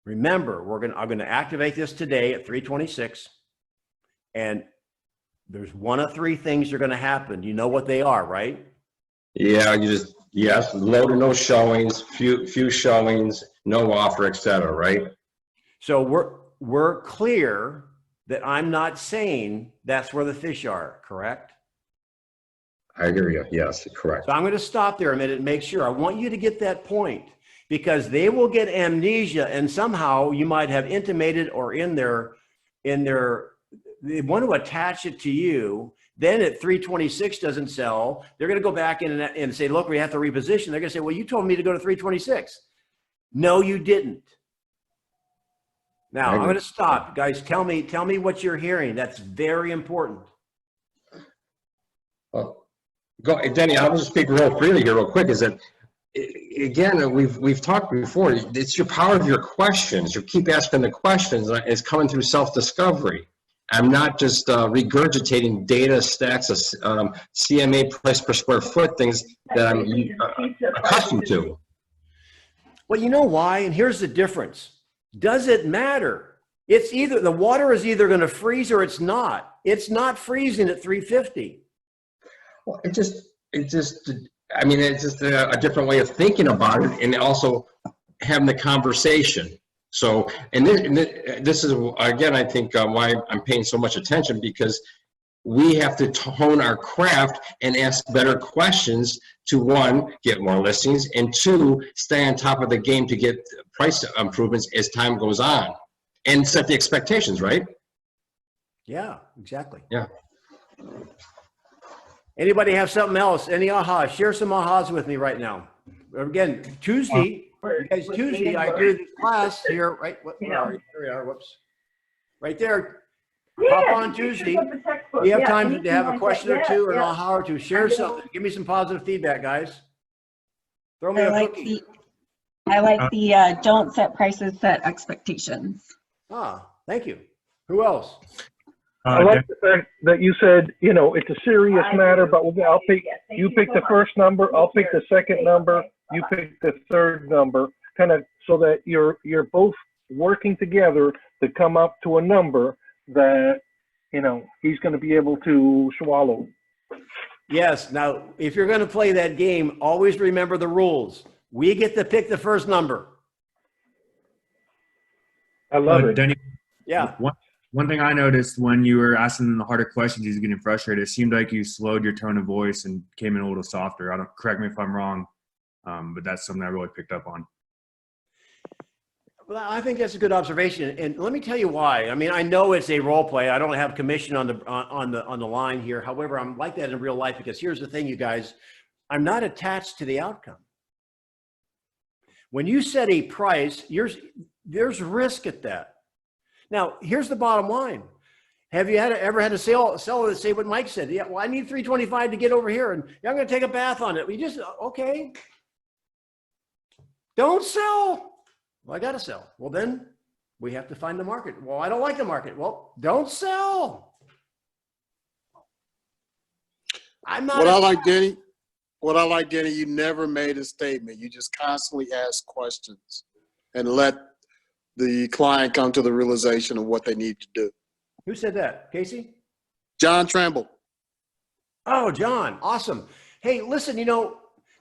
Remember, I'm going to activate this today at 326, and There's one of three things are going to happen. You know what they are, right? Yeah, yes, low to no showings, few showings, no offer, etc. Right? So we're clear that I'm not saying that's where the fish are, correct? I hear you. Yes, correct. So I'm going to stop there a minute and make sure. I want you to get that point, because they will get amnesia, and somehow you might have intimated or they want to attach it to you. Then at 326 doesn't sell, they're going to go back in and say, look, we have to reposition. They're going to say, well, you told me to go to 326. No, you didn't. Now I'm going to stop, guys. Tell me what you're hearing. That's very important. Well, Denny, I'll just speak real freely here real quick, is that, again, we've talked before, it's your power of your questions. You keep asking the questions. It's coming through self-discovery. I'm not just regurgitating data stacks of CMA price per square foot, things that I'm accustomed to. Well, you know why? And here's the difference. Does it matter? It's either the water is either going to freeze or it's not. It's not freezing at 350. Well, it's just a different way of thinking about it, and also having the conversation. So, and this is, again, I think why I'm paying so much attention, because we have to hone our craft and ask better questions to, one, get more listings, and two, stay on top of the game to get price improvements as time goes on, and set the expectations, right? Yeah, exactly. Yeah. Anybody have something else? Any ahas? Share some ahas with me right now. Again, Tuesday, you guys, Tuesday, I do this class here, right? Here we are, whoops. Right there. Pop on Tuesday. We have time to have a question or two or an aha or two. Share something. Give me some positive feedback, guys. Throw me a cookie. I like the don't set prices, set expectations. Ah, thank you. Who else? I like the fact that you said, it's a serious matter, but you pick the first number, I'll pick the second number, you pick the third number, kind of so that you're both working together to come up to a number that, he's going to be able to swallow. Yes. Now, if you're going to play that game, always remember the rules. We get to pick the first number. I love it. Denny, Yeah. One thing I noticed when you were asking the harder questions, he's getting frustrated. It seemed like you slowed your tone of voice and came in a little softer. Correct me if I'm wrong, but that's something I really picked up on. Well, I think that's a good observation, and let me tell you why. I mean, I know it's a role play. I don't have commission on the line here. However, I'm like that in real life, because here's the thing, you guys. I'm not attached to the outcome. When you set a price, there's risk at that. Now, here's the bottom line. Have you ever had a seller say what Mike said? Yeah, well, I need 325 to get over here, and I'm going to take a bath on it. We just, okay. Don't sell. Well, I got to sell. Well, then we have to find the market. Well, I don't like the market. Well, don't sell. I'm not. What I like, Denny, you never made a statement. You just constantly ask questions and let the client come to the realization of what they need to do. Who said that? Casey? John Tramble. Oh, John. Awesome. Hey, listen,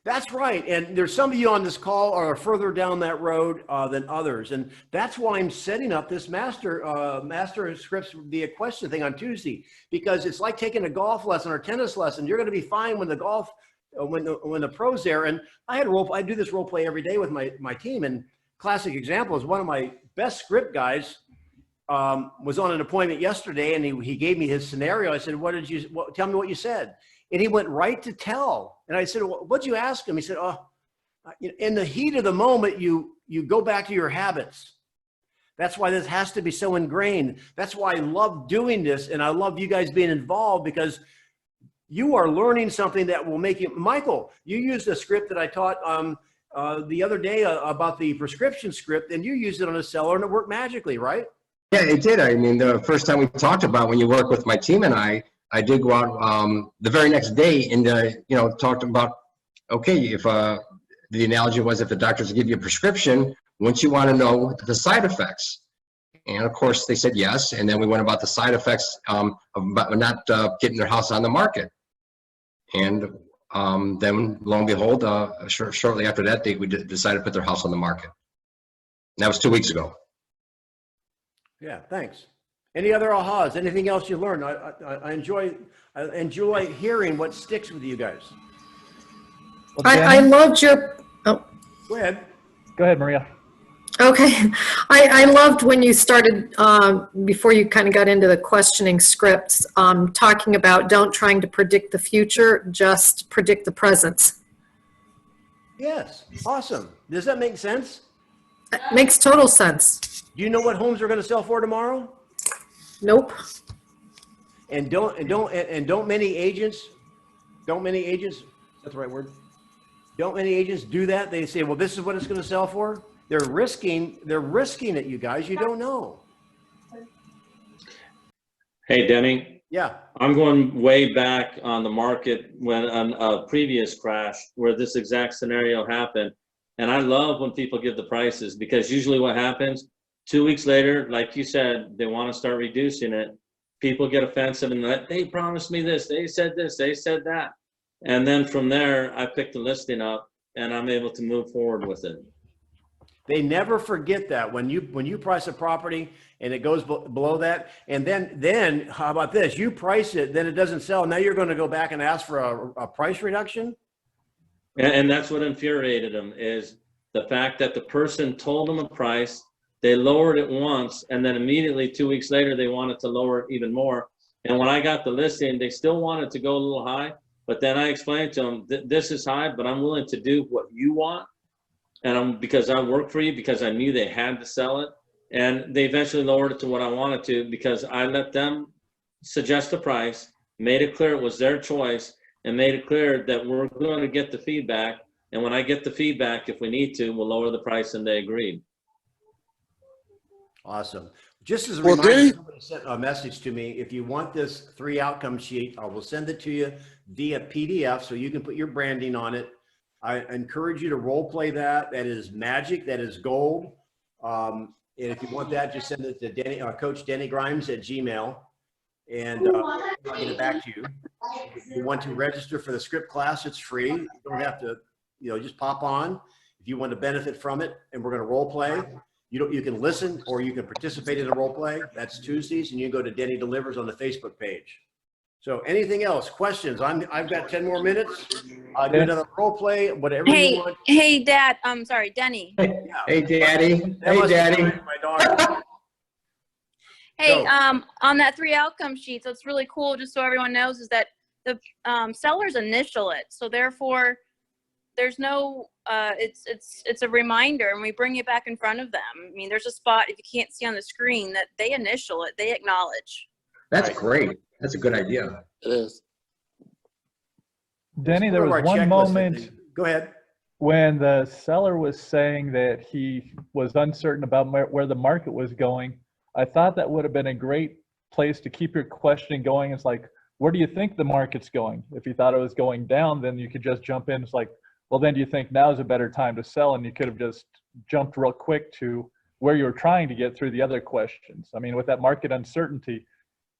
that's right. And there's some of you on this call are further down that road than others. And that's why I'm setting up this master scripts via question thing on Tuesday, because it's like taking a golf lesson or tennis lesson. You're going to be fine when the golf, when the pro's there. And I do this role play every day with my team. And classic example is one of my best script guys was on an appointment yesterday, and he gave me his scenario. I said, tell me what you said. And he went right to tell. And I said, what'd you ask him? He said, in the heat of the moment, you go back to your habits. That's why this has to be so ingrained. That's why I love doing this. And I love you guys being involved, because you are learning something that will make you, Michael, you used a script that I taught the other day about the prescription script, and you used it on a seller and it worked magically, right? Yeah, it did. I mean, the first time we talked about when you work with my team and I did go out the very next day and, talked about, okay, if the analogy was if the doctors give you a prescription, wouldn't you want to know the side effects? And of course, they said yes. And then we went about the side effects of not getting their house on the market. And then lo and behold, shortly after that, we decided to put their house on the market. And that was 2 weeks ago. Yeah, thanks. Any other ahas? Anything else you learned? I enjoy hearing what sticks with you guys. Well, I Danny, loved your, oh, Go ahead. go ahead, Maria. okay. I loved when you started, before you kind of got into the questioning scripts, talking about don't trying to predict the future, just predict the present. Yes, awesome. Does that make sense? Makes total sense. Do you know what homes are going to sell for tomorrow? Nope. And don't many agents, is that the right word? Don't many agents do that? They say, well, this is what it's going to sell for. They're risking it, you guys. You don't know. Hey, Denny, Yeah. I'm going way back on the market when on a previous crash where this exact scenario happened. And I love when people give the prices, because usually what happens 2 weeks later, like you said, they want to start reducing it. People get offensive and they promised me this, they said this, they said that. And then from there, I pick the listing up and I'm able to move forward with it. They never forget that when you price a property and it goes below that, and then how about this? You price it, then it doesn't sell. Now you're going to go back and ask for a price reduction. And that's what infuriated them, is the fact that the person told them a price, they lowered it once, and then immediately 2 weeks later, they wanted to lower it even more. And when I got the listing, they still wanted to go a little high, but then I explained to them, this is high, but I'm willing to do what you want. And because I work for you, because I knew they had to sell it. And they eventually lowered it to what I wanted to, because I let them suggest the price, made it clear it was their choice, and made it clear that we're going to get the feedback. And when I get the feedback, if we need to, we'll lower the price, and they agreed. Awesome. Just as a Well, reminder, Dave- somebody sent a message to me. If you want this 3 outcome sheet, I will send it to you via PDF so you can put your branding on it. I encourage you to role play that. That is magic. That is gold. And if you want that, just send it to Coach Denny Grimes at Gmail, and I'll get it back to you. If you want to register for the script class, it's free. You don't have to, just pop on. If you want to benefit from it, and we're going to role play. You can listen or you can participate in the role play. That's Tuesdays, and you can go to Denny Delivers on the Facebook page. So anything else? Questions? I've got 10 more minutes. I'll do another role play, whatever you want. Hey, Dad. I'm sorry, Denny. Hey, Daddy. That Hey, must be Daddy. my daughter. Hey, Go. on that 3 outcome sheets, what's really cool, just so everyone knows, is that the sellers initial it. So therefore, there's no, it's a reminder, and we bring it back in front of them. I mean, there's a spot, if you can't see on the screen, that they initial it, they acknowledge. That's great. That's a good idea. It is. Denny, It's there part of was our one checklist, I moment think. Go ahead. when the seller was saying that he was uncertain about where the market was going. I thought that would have been a great place to keep your questioning going. It's like, where do you think the market's going? If you thought it was going down, then you could just jump in. It's like, well, then do you think now is a better time to sell? And you could have just jumped real quick to where you were trying to get through the other questions. I mean, with that market uncertainty,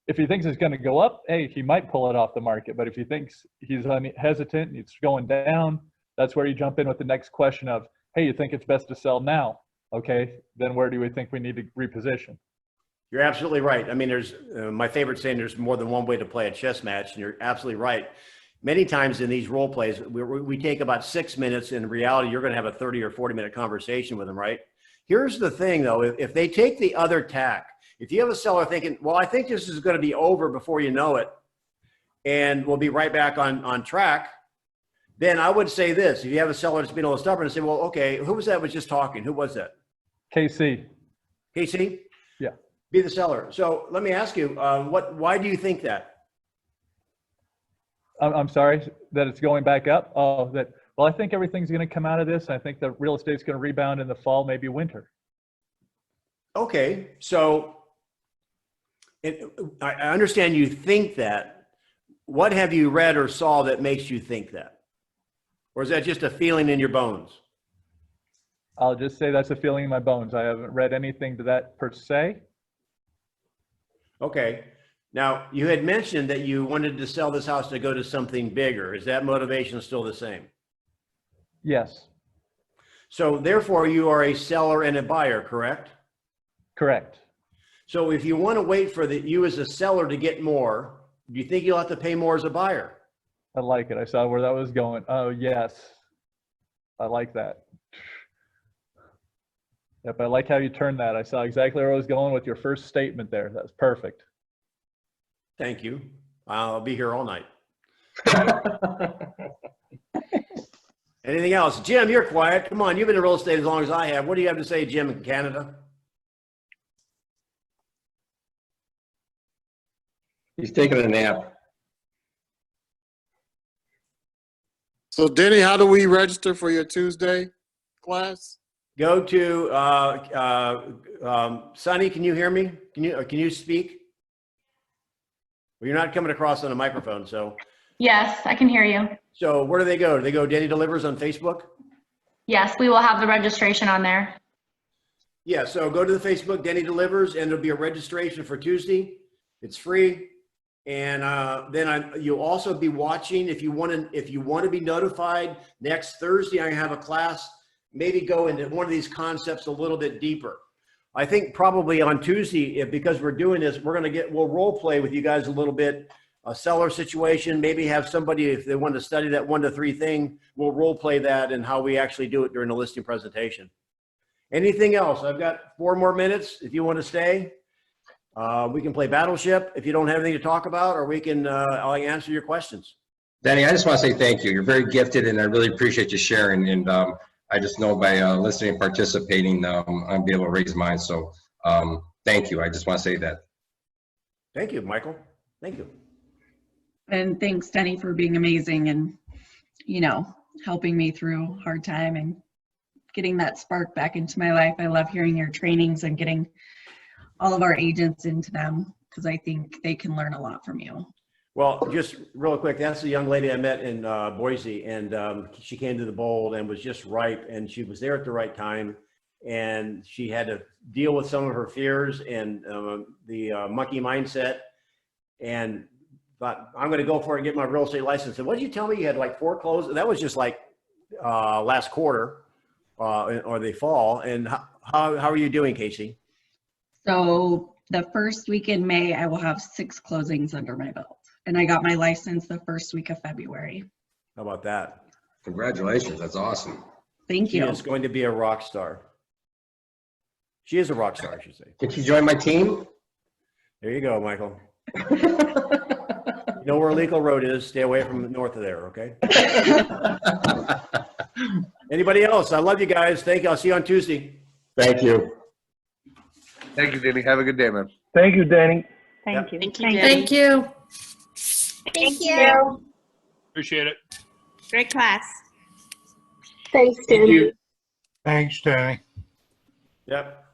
if he thinks it's going to go up, hey, he might pull it off the market. But if he thinks he's hesitant and it's going down, that's where you jump in with the next question of, hey, you think it's best to sell now? Okay, then where do we think we need to reposition? You're absolutely right. I mean, there's my favorite saying, there's more than one way to play a chess match, and you're absolutely right. Many times in these role plays, we take about 6 minutes. In reality, you're going to have a 30 or 40-minute conversation with them, right? Here's the thing, though. If they take the other tack, if you have a seller thinking, well, I think this is going to be over before you know it, and we'll be right back on track, then I would say this. If you have a seller that's being a little stubborn and say, well, okay, who was that was just talking? Who was that? KC. KC? Yeah. Be the seller. So let me ask you, why do you think that? I'm sorry that it's going back up. Oh, well, I think everything's going to come out of this. I think the real estate's going to rebound in the fall, maybe winter. Okay, so I understand you think that. What have you read or saw that makes you think that? Or is that just a feeling in your bones? I'll just say that's a feeling in my bones. I haven't read anything to that per se. Okay. Now, you had mentioned that you wanted to sell this house to go to something bigger. Is that motivation still the same? Yes, So therefore, you are a seller and a buyer, correct? correct. So if you want to wait for you as a seller to get more, do you think you'll have to pay more as a buyer? I like it. I saw where that was going. Oh, yes. I like that. Yep, I like how you turned that. I saw exactly where I was going with your first statement there. That's perfect. Thank you. I'll be here all night. Anything else? Jim, you're quiet. Come on, you've been in real estate as long as I have. What do you have to say, Jim, in Canada? He's taking a nap. So Denny, how do we register for your Tuesday class? Go to Sonny. Can you hear me? Can you speak? Well, you're not coming across on a microphone, so. Yes, I can hear you. So where do they go? Do they go Denny Delivers on Facebook? Yes, we will have the registration on there. Yeah, so go to the Facebook, Denny Delivers, and there'll be a registration for Tuesday. It's free. And then you'll also be watching, if you want to be notified, next Thursday, I have a class, maybe go into one of these concepts a little bit deeper. I think probably on Tuesday, because we're doing this, we'll role play with you guys a little bit, a seller situation, maybe have somebody, if they want to study that 1 to 3 thing, we'll role play that and how we actually do it during the listing presentation. Anything else? I've got 4 more minutes if you want to stay. We can play Battleship if you don't have anything to talk about, or I'll answer your questions. Danny, I just want to say thank you. You're very gifted, and I really appreciate you sharing. And I just know by listening and participating, I'll be able to raise mine. So thank you. I just want to say that. Thank you, Michael. Thank you. And thanks, Denny, for being amazing and, helping me through a hard time and getting that spark back into my life. I love hearing your trainings and getting all of our agents into them because I think they can learn a lot from you. Well, just real quick, that's the young lady I met in Boise, and she came to the Bold and was just ripe, and she was there at the right time, and she had to deal with some of her fears and the monkey mindset, and thought, I'm going to go for it and get my real estate license. And what did you tell me? You had like 4 closes? That was just like last quarter or the fall. And how are you doing, Casey? So the first week in May, I will have 6 closings under my belt. And I got my license the first week of February. How about that? Congratulations. That's awesome. Thank you. She is going to be a rock star. She is a rock star, I should say. Can she join my team? There you go, Michael. You know where Legal Road is. Stay away from north of there, okay? Anybody else? I love you guys. Thank you. I'll see you on Tuesday. Thank you. Thank you, Danny. Have a good day, man. Thank you, Danny. Thank you. Thank you. Thank you. Appreciate it. Great class. Thanks, Thank Danny. you. Thanks, Danny. Yep.